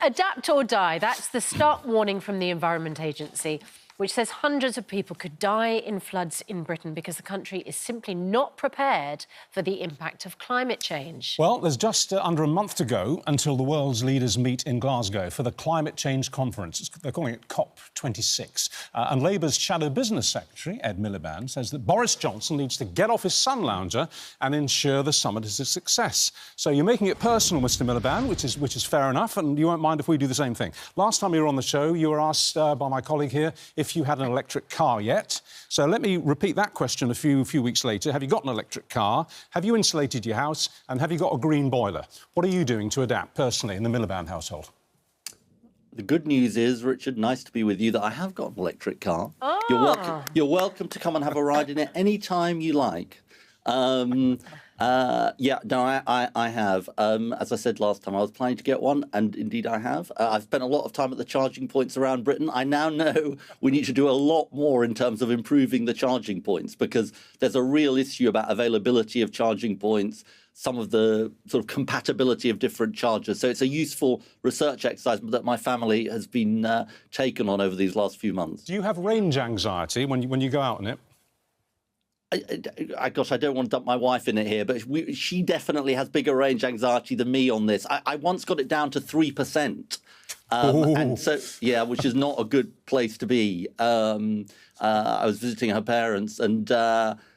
adapt or die. That's the stark warning from the Environment Agency, which says hundreds of people could die in floods in Britain because the country is simply not prepared for the impact of climate change. Well, there's just under a month to go until the world's leaders meet in Glasgow for the Climate Change Conference. They're calling it COP26. And Labour's Shadow Business Secretary, Ed Miliband, says that Boris Johnson needs to get off his sun lounger and ensure the summit is a success. So you're making it personal, Mr Miliband, which is fair enough, and you won't mind if we do the same thing. Last time you were on the show, you were asked by my colleague here if you had an electric car yet. So let me repeat that question a few weeks later. Have you got an electric car? Have you insulated your house? And have you got a green boiler? What are you doing to adapt personally in the Miliband household? The good news is, Richard, nice to be with you, that I have got an electric car. Oh. You're welcome to come and have a ride in it any time you like. Yeah, no, I have. As I said last time, I was planning to get one, and indeed I have. I've spent a lot of time at the charging points around Britain. I now know we need to do a lot more in terms of improving the charging points, because there's a real issue about availability of charging points, some of the sort of compatibility of different chargers. So it's a useful research exercise that my family has been taken on over these last few months. Do you have range anxiety when you go out in it? Gosh, I don't want to dump my wife in it here, but she definitely has bigger range anxiety than me on this. I once got it down to 3%. And so, yeah, which is not a good place to be. I was visiting her parents, and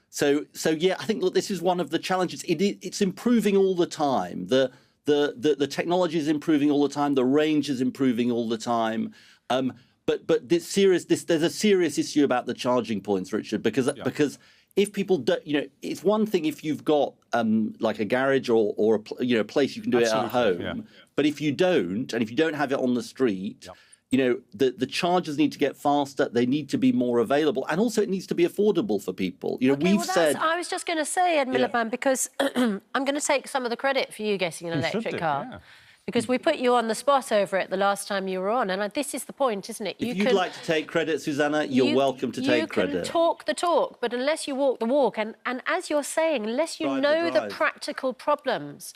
so yeah, I think, look, this is one of the challenges. It's improving all the time. The technology is improving all the time. The range is improving all the time. But there's a serious issue about the charging points, Richard, because if people don't, it's one thing if you've got like a garage or a place you can do it at home. But if you don't, and if you don't have it on the street, the chargers need to get faster. They need to be more available, and also it needs to be affordable for people. We've said. I was just going to say, Ed Miliband, because I'm going to take some of the credit for you getting an electric car. Yeah. Because we put you on the spot over it the last time you were on, and this is the point, isn't it? If you'd like to take credit, Susanna, you're welcome to take credit. You can talk the talk, but unless you walk the walk, and as you're saying, unless you know the practical problems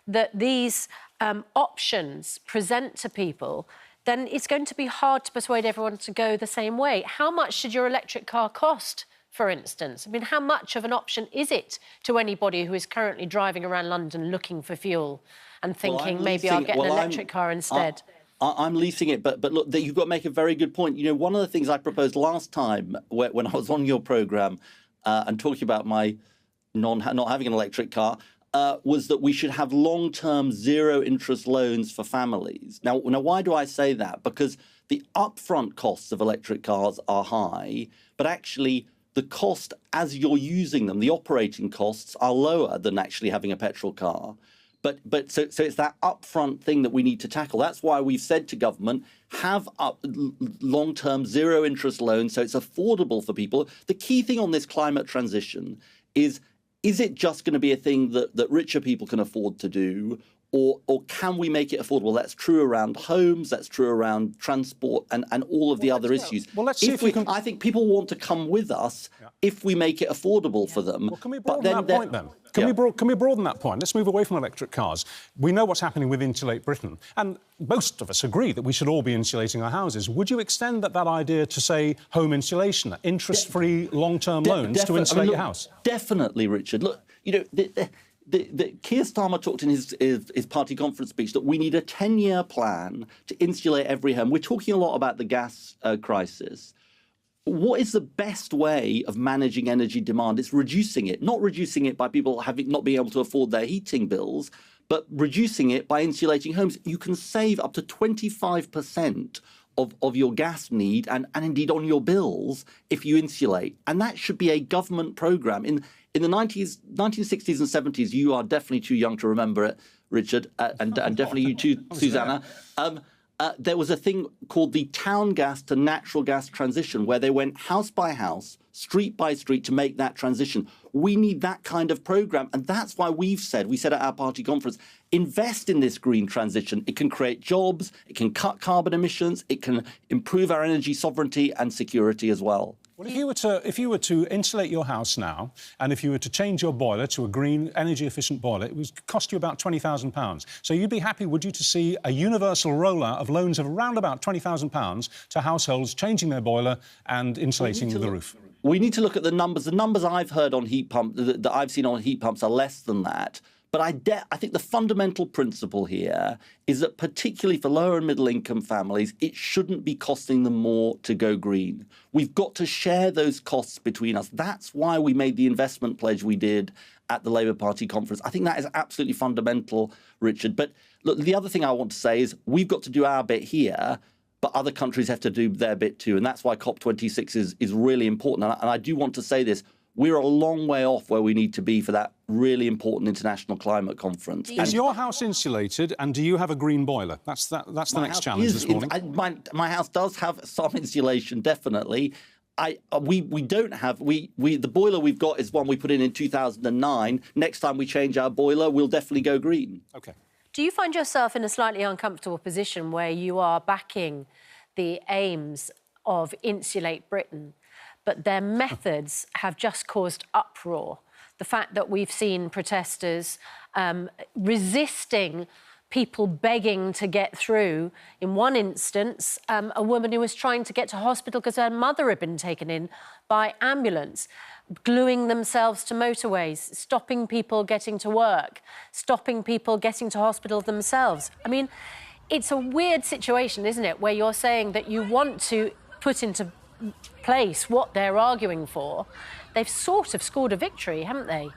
that these options present to people, then it's going to be hard to persuade everyone to go the same way. How much should your electric car cost, for instance? I mean, how much of an option is it to anybody who is currently driving around London looking for fuel and thinking, maybe I'll get an electric car instead? I'm leasing it, but look, you've got to make a very good point. One of the things I proposed last time when I was on your programme and talking about my not having an electric car was that we should have long-term zero-interest loans for families. Now, why do I say that? Because the upfront costs of electric cars are high, but actually the cost as you're using them, the operating costs, are lower than actually having a petrol car. So it's that upfront thing that we need to tackle. That's why we've said to government, have long-term zero-interest loans so it's affordable for people. The key thing on this climate transition is it just going to be a thing that richer people can afford to do, or can we make it affordable? That's true around homes, that's true around transport and all of the other issues. Well, let's see if we can... I think people want to come with us if we make it affordable for them. Well, can we broaden that point then? Can we broaden that point? Let's move away from electric cars. We know what's happening with Insulate Britain, and most of us agree that we should all be insulating our houses. Would you extend that idea to, say, home insulation, interest-free long-term loans to insulate your house? Definitely, Richard. Look, Keir Starmer talked in his party conference speech that we need a 10-year plan to insulate every home. We're talking a lot about the gas crisis. What is the best way of managing energy demand? It's reducing it, not reducing it by people not being able to afford their heating bills, but reducing it by insulating homes. You can save up to 25% of your gas need and indeed on your bills if you insulate. And that should be a government programme. In the 1960s and 70s, you are definitely too young to remember it, Richard, and definitely you too, Susanna. There was a thing called the town gas to natural gas transition, where they went house by house, street by street to make that transition. We need that kind of programme. And that's why we said at our party conference, invest in this green transition. It can create jobs, it can cut carbon emissions, it can improve our energy sovereignty and security as well. Well, if you were to insulate your house now, and if you were to change your boiler to a green, energy-efficient boiler, it would cost you about £20,000. So you'd be happy, would you, to see a universal rollout of loans of around about £20,000 to households changing their boiler and insulating the roof? We need to look at the numbers. The numbers I've heard on heat pumps, that I've seen on heat pumps, are less than that. But I think the fundamental principle here is that, particularly for lower and middle income families, it shouldn't be costing them more to go green. We've got to share those costs between us. That's why we made the investment pledge we did at the Labour Party conference. I think that is absolutely fundamental, Richard. But look, the other thing I want to say is we've got to do our bit here, but other countries have to do their bit too. And that's why COP26 is really important. And I do want to say this. We're a long way off where we need to be for that really important international climate conference. Is your house insulated, and do you have a green boiler? That's the next challenge this morning. My house does have some insulation, definitely. We don't have the boiler we've got is one we put in 2009. Next time we change our boiler, we'll definitely go green. OK. Do you find yourself in a slightly uncomfortable position where you are backing the aims of Insulate Britain, but their methods have just caused uproar? The fact that we've seen protesters resisting people begging to get through. In one instance, a woman who was trying to get to hospital because her mother had been taken in by ambulance, gluing themselves to motorways, stopping people getting to work, stopping people getting to hospital themselves. I mean, it's a weird situation, isn't it, where you're saying that you want to put into place what they're arguing for. They've sort of scored a victory, haven't they?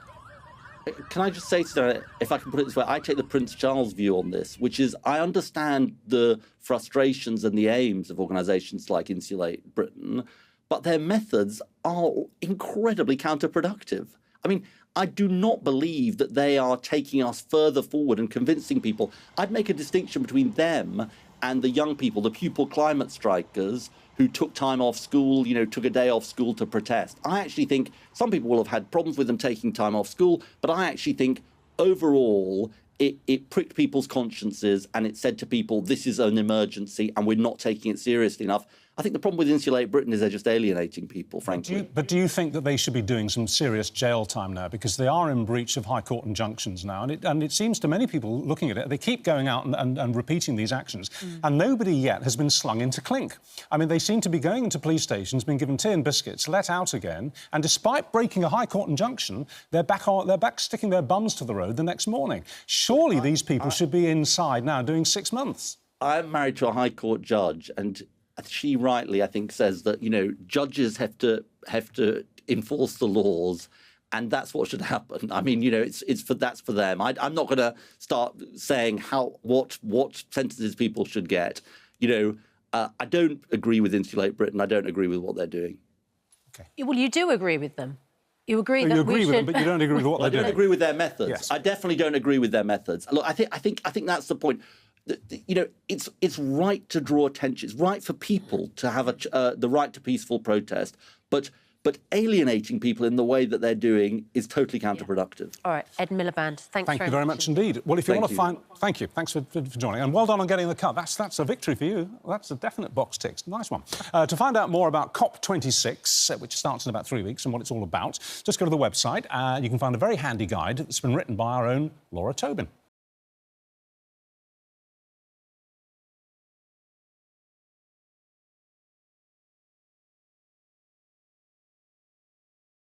Can I just say, Susanna, if I can put it this way, I take the Prince Charles view on this, which is I understand the frustrations and the aims of organisations like Insulate Britain, but their methods are incredibly counterproductive. I mean, I do not believe that they are taking us further forward and convincing people. I'd make a distinction between them and the young people, the pupil climate strikers, who took time off school, took a day off school to protest. I actually think some people will have had problems with them taking time off school, but I actually think overall it pricked people's consciences and it said to people, this is an emergency and we're not taking it seriously enough. I think the problem with Insulate Britain is they're just alienating people, frankly. But do you think that they should be doing some serious jail time now? Because they are in breach of High Court injunctions now. And it seems to many people looking at it, they keep going out and repeating these actions. And nobody yet has been slung into clink. I mean, they seem to be going into police stations, being given tea and biscuits, let out again. And despite breaking a High Court injunction, they're back sticking their bums to the road the next morning. Surely these people should be inside now doing 6 months. I'm married to a High Court judge, and she rightly, I think, says that, judges have to enforce the laws, and that's what should happen. I mean, that's for them. I'm not going to start saying what sentences people should get. I don't agree with Insulate Britain. I don't agree with what they're doing. Okay. Well, you do agree with them. You agree that you agree with them, but you don't agree with what they're doing. I don't agree with their methods. Yes. I definitely don't agree with their methods. Look, I think that's the point. It's right to draw attention. It's right for people to have the right to peaceful protest, but alienating people in the way that they're doing is totally counterproductive. All right, Ed Miliband, thank you very much indeed. Well, if you want to find, thank you, thanks for joining, and well done on getting the cut. That's a victory for you. That's a definite box tick. Nice one. To find out more about COP26, which starts in about 3 weeks, and what it's all about, just go to the website. You can find a very handy guide that's been written by our own Laura Tobin.